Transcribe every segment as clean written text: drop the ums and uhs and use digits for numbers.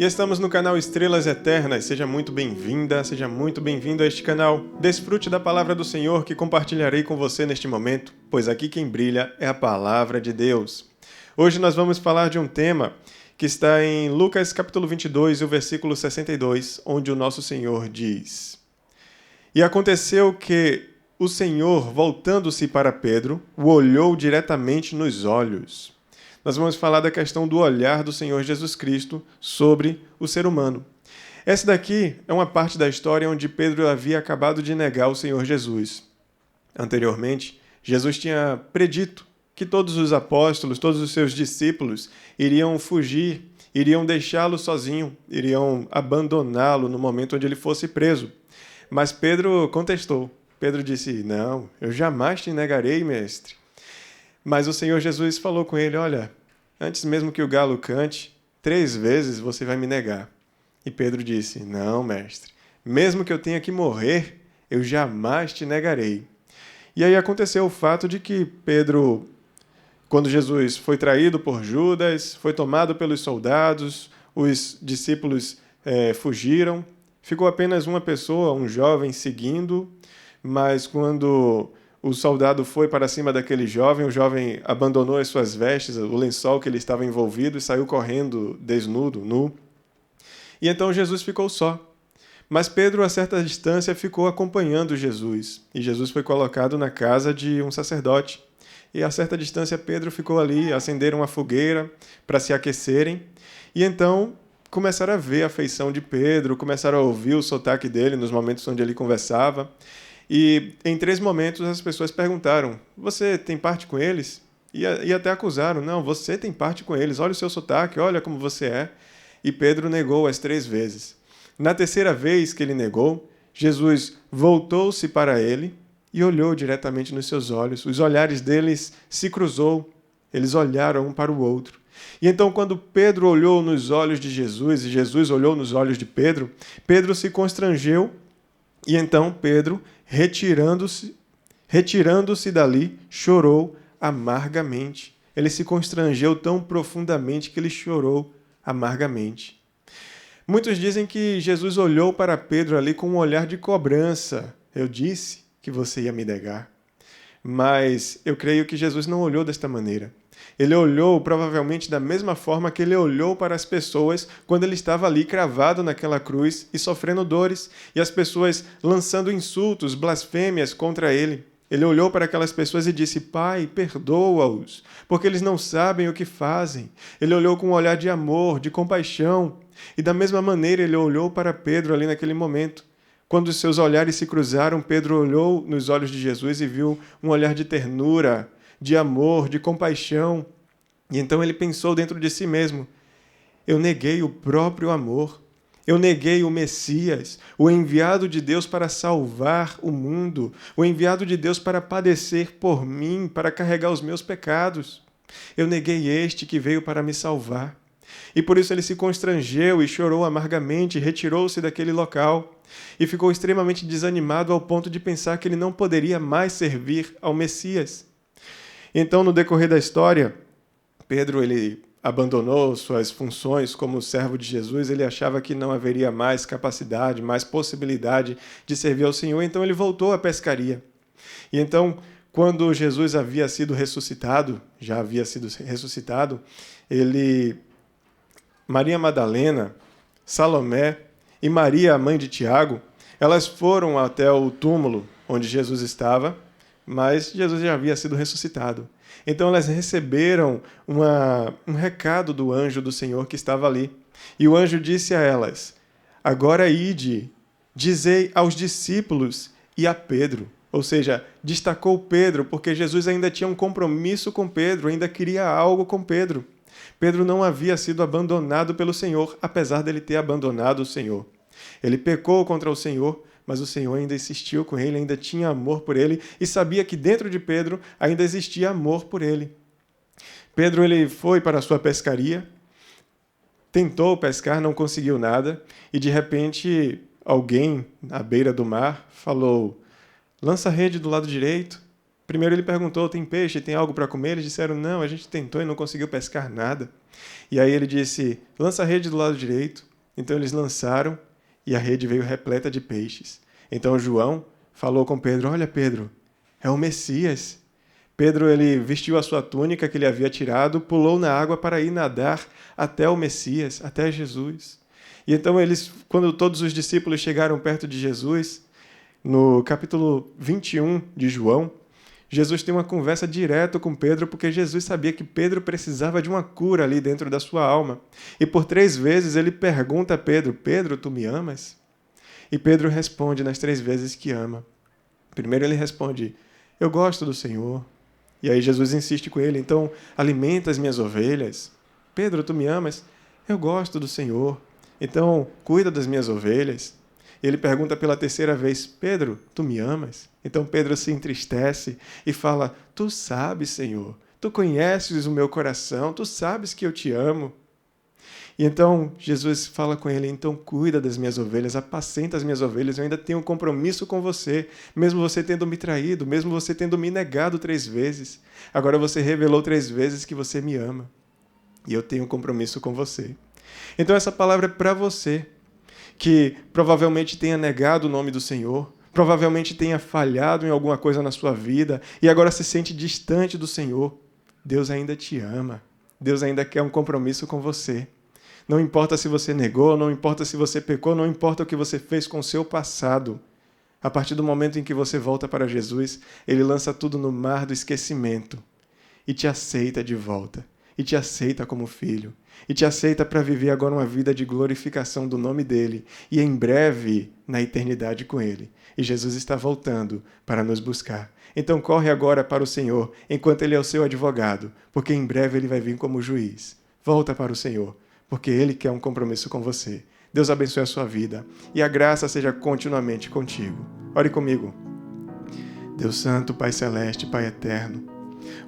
E estamos no canal Estrelas Eternas. Seja muito bem-vinda, seja muito bem-vindo a este canal. Desfrute da palavra do Senhor que compartilharei com você neste momento, pois aqui quem brilha é a palavra de Deus. Hoje nós vamos falar de um tema que está em Lucas capítulo 22 e o versículo 62, onde o nosso Senhor diz: E aconteceu que o Senhor, voltando-se para Pedro, o olhou diretamente nos olhos. Nós vamos falar da questão do olhar do Senhor Jesus Cristo sobre o ser humano. Essa daqui é uma parte da história onde Pedro havia acabado de negar o Senhor Jesus. Anteriormente, Jesus tinha predito que todos os apóstolos, todos os seus discípulos iriam fugir, iriam deixá-lo sozinho, iriam abandoná-lo no momento onde ele fosse preso. Mas Pedro contestou. Pedro disse: Não, eu jamais te negarei, mestre. Mas o Senhor Jesus falou com ele: Olha, antes mesmo que o galo cante, 3 vezes você vai me negar. E Pedro disse: Não, mestre, mesmo que eu tenha que morrer, eu jamais te negarei. E aí aconteceu o fato de que Pedro, quando Jesus foi traído por Judas, foi tomado pelos soldados, os discípulos fugiram, ficou apenas uma pessoa, um jovem, seguindo, mas quando o soldado foi para cima daquele jovem, o jovem abandonou as suas vestes, o lençol que ele estava envolvido, e saiu correndo desnudo, nu. E então Jesus ficou só. Mas Pedro, a certa distância, ficou acompanhando Jesus. E Jesus foi colocado na casa de um sacerdote. E a certa distância, Pedro ficou ali, acenderam uma fogueira para se aquecerem. E então começaram a ver a feição de Pedro, começaram a ouvir o sotaque dele nos momentos onde ele conversava. E em 3 momentos as pessoas perguntaram: Você tem parte com eles? E até acusaram: Não, você tem parte com eles, olha o seu sotaque, olha como você é. E Pedro negou as 3 vezes. Na 3ª vez que ele negou, Jesus voltou-se para ele e olhou diretamente nos seus olhos. Os olhares deles se cruzou, eles olharam um para o outro. E então, quando Pedro olhou nos olhos de Jesus e Jesus olhou nos olhos de Pedro, Pedro se constrangeu. E então Pedro, retirando-se dali, chorou amargamente. Ele se constrangeu tão profundamente que ele chorou amargamente. Muitos dizem que Jesus olhou para Pedro ali com um olhar de cobrança. Eu disse que você ia me negar. Mas eu creio que Jesus não olhou desta maneira. Ele olhou provavelmente da mesma forma que ele olhou para as pessoas quando ele estava ali cravado naquela cruz e sofrendo dores, e as pessoas lançando insultos, blasfêmias contra ele. Ele olhou para aquelas pessoas e disse: Pai, perdoa-os, porque eles não sabem o que fazem. Ele olhou com um olhar de amor, de compaixão, e da mesma maneira ele olhou para Pedro ali naquele momento. Quando os seus olhares se cruzaram, Pedro olhou nos olhos de Jesus e viu um olhar de ternura, de amor, de compaixão. E então ele pensou dentro de si mesmo: eu neguei o próprio amor. Eu neguei o Messias, o enviado de Deus para salvar o mundo, o enviado de Deus para padecer por mim, para carregar os meus pecados. Eu neguei este que veio para me salvar. E por isso ele se constrangeu e chorou amargamente, retirou-se daquele local e ficou extremamente desanimado ao ponto de pensar que ele não poderia mais servir ao Messias. Então, no decorrer da história, Pedro ele abandonou suas funções como servo de Jesus, ele achava que não haveria mais capacidade, mais possibilidade de servir ao Senhor, então ele voltou à pescaria. E então, quando Jesus havia sido ressuscitado, já havia sido ressuscitado, Maria Madalena, Salomé e Maria, a mãe de Tiago, elas foram até o túmulo onde Jesus estava, mas Jesus já havia sido ressuscitado. Então elas receberam um recado do anjo do Senhor que estava ali. E o anjo disse a elas: Agora ide, dizei aos discípulos e a Pedro. Ou seja, destacou Pedro, porque Jesus ainda tinha um compromisso com Pedro, ainda queria algo com Pedro. Pedro não havia sido abandonado pelo Senhor, apesar dele ter abandonado o Senhor. Ele pecou contra o Senhor, mas o Senhor ainda insistiu com ele, ainda tinha amor por ele e sabia que dentro de Pedro ainda existia amor por ele. Pedro ele foi para a sua pescaria, tentou pescar, não conseguiu nada e de repente alguém à beira do mar falou: lança a rede do lado direito. Primeiro ele perguntou: tem peixe, tem algo para comer? Eles disseram: não, a gente tentou e não conseguiu pescar nada. E aí ele disse: lança a rede do lado direito. Então eles lançaram e a rede veio repleta de peixes. Então João falou com Pedro: olha, Pedro, é o Messias. Pedro, ele vestiu a sua túnica que ele havia tirado, pulou na água para ir nadar até o Messias, até Jesus. E então quando todos os discípulos chegaram perto de Jesus, no capítulo 21 de João, Jesus tem uma conversa direta com Pedro, porque Jesus sabia que Pedro precisava de uma cura ali dentro da sua alma. E por 3 vezes ele pergunta a Pedro: Pedro, tu me amas? E Pedro responde nas 3 vezes que ama. Primeiro ele responde: eu gosto do Senhor. E aí Jesus insiste com ele: então alimenta as minhas ovelhas. Pedro, tu me amas? Eu gosto do Senhor. Então cuida das minhas ovelhas. E ele pergunta pela 3ª vez: Pedro, tu me amas? Então Pedro se entristece e fala: tu sabes, Senhor, tu conheces o meu coração, tu sabes que eu te amo. E então Jesus fala com ele: então cuida das minhas ovelhas, apacenta as minhas ovelhas, eu ainda tenho um compromisso com você, mesmo você tendo me traído, mesmo você tendo me negado 3 vezes. Agora você revelou 3 vezes que você me ama. E eu tenho um compromisso com você. Então essa palavra é para você, que provavelmente tenha negado o nome do Senhor, provavelmente tenha falhado em alguma coisa na sua vida e agora se sente distante do Senhor. Deus ainda te ama. Deus ainda quer um compromisso com você. Não importa se você negou, não importa se você pecou, não importa o que você fez com o seu passado. A partir do momento em que você volta para Jesus, Ele lança tudo no mar do esquecimento e te aceita de volta, e te aceita como filho, e te aceita para viver agora uma vida de glorificação do nome dEle, e em breve na eternidade com Ele. E Jesus está voltando para nos buscar. Então corre agora para o Senhor, enquanto Ele é o seu advogado, porque em breve Ele vai vir como juiz. Volta para o Senhor, porque Ele quer um compromisso com você. Deus abençoe a sua vida e a graça seja continuamente contigo. Ore comigo. Deus Santo, Pai Celeste, Pai Eterno,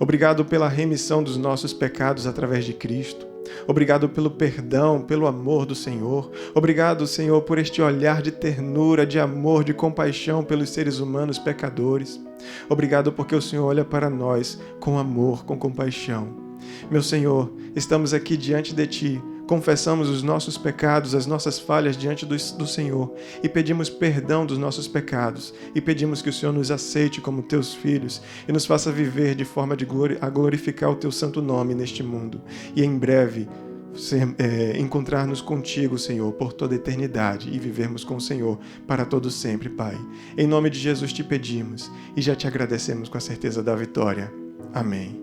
obrigado pela remissão dos nossos pecados através de Cristo. Obrigado pelo perdão, pelo amor do Senhor. Obrigado, Senhor, por este olhar de ternura, de amor, de compaixão pelos seres humanos pecadores. Obrigado porque o Senhor olha para nós com amor, com compaixão. Meu Senhor, estamos aqui diante de Ti, confessamos os nossos pecados, as nossas falhas diante do Senhor e pedimos perdão dos nossos pecados e pedimos que o Senhor nos aceite como Teus filhos e nos faça viver de forma a glorificar o Teu santo nome neste mundo e em breve encontrar-nos contigo, Senhor, por toda a eternidade e vivermos com o Senhor para todo sempre, Pai. Em nome de Jesus te pedimos e já te agradecemos com a certeza da vitória. Amém.